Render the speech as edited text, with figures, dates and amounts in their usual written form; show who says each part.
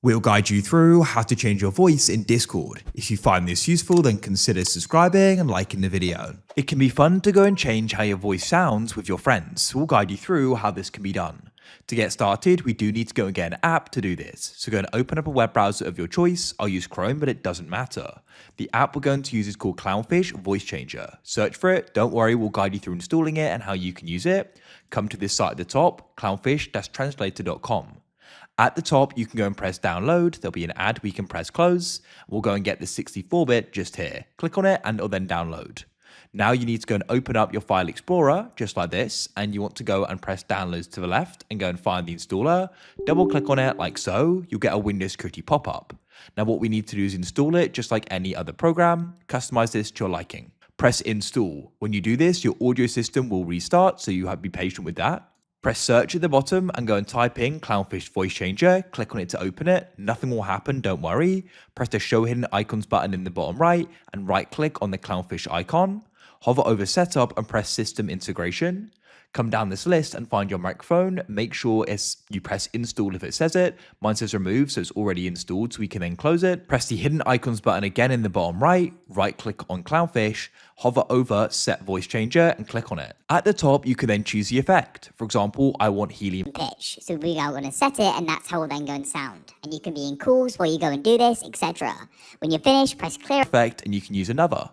Speaker 1: We'll guide you through how to change your voice in Discord. If you find this useful, then consider subscribing and liking the video. It can be fun to go and change how your voice sounds with your friends, so we'll guide you through how this can be done. To get started, we do need to go and get an app to do this. So go and open up a web browser of your choice. I'll use Chrome, but it doesn't matter. The app we're going to use is called Clownfish Voice Changer. Search for it. Don't worry, we'll guide you through installing it and how you can use it. Come to this site at the top, clownfish-translator.com. At the top, you can go and press download. There'll be an ad we can press close. We'll go and get the 64-bit just here. Click on it and it'll then download. Now you need to go and open up your file explorer just like this, and you want to go and press downloads to the left and go and find the installer. Double click on it like so. You'll get a Windows security pop-up. Now what we need to do is install it just like any other program. Customize this to your liking. Press install. When you do this, your audio system will restart, so you have to be patient with that. Press search at the bottom and go and type in Clownfish Voice Changer. Click on it to open it. Nothing will happen, don't worry. Press the show hidden icons button in the bottom right and right click on the Clownfish icon. Hover over setup and press system integration. Come down this list and find your microphone. Make sure you press install if it says it. Mine says remove, so it's already installed, so we can then close it. Press the hidden icons button again in the bottom right. Right click on Clownfish. Hover over set voice changer and click on it. At the top, you can then choose the effect. For example, I want helium
Speaker 2: pitch. So we are going to set it, and that's how we're then going to sound. And you can be in calls while you go and do this, etc. When you're finished, press clear
Speaker 1: effect and you can use another.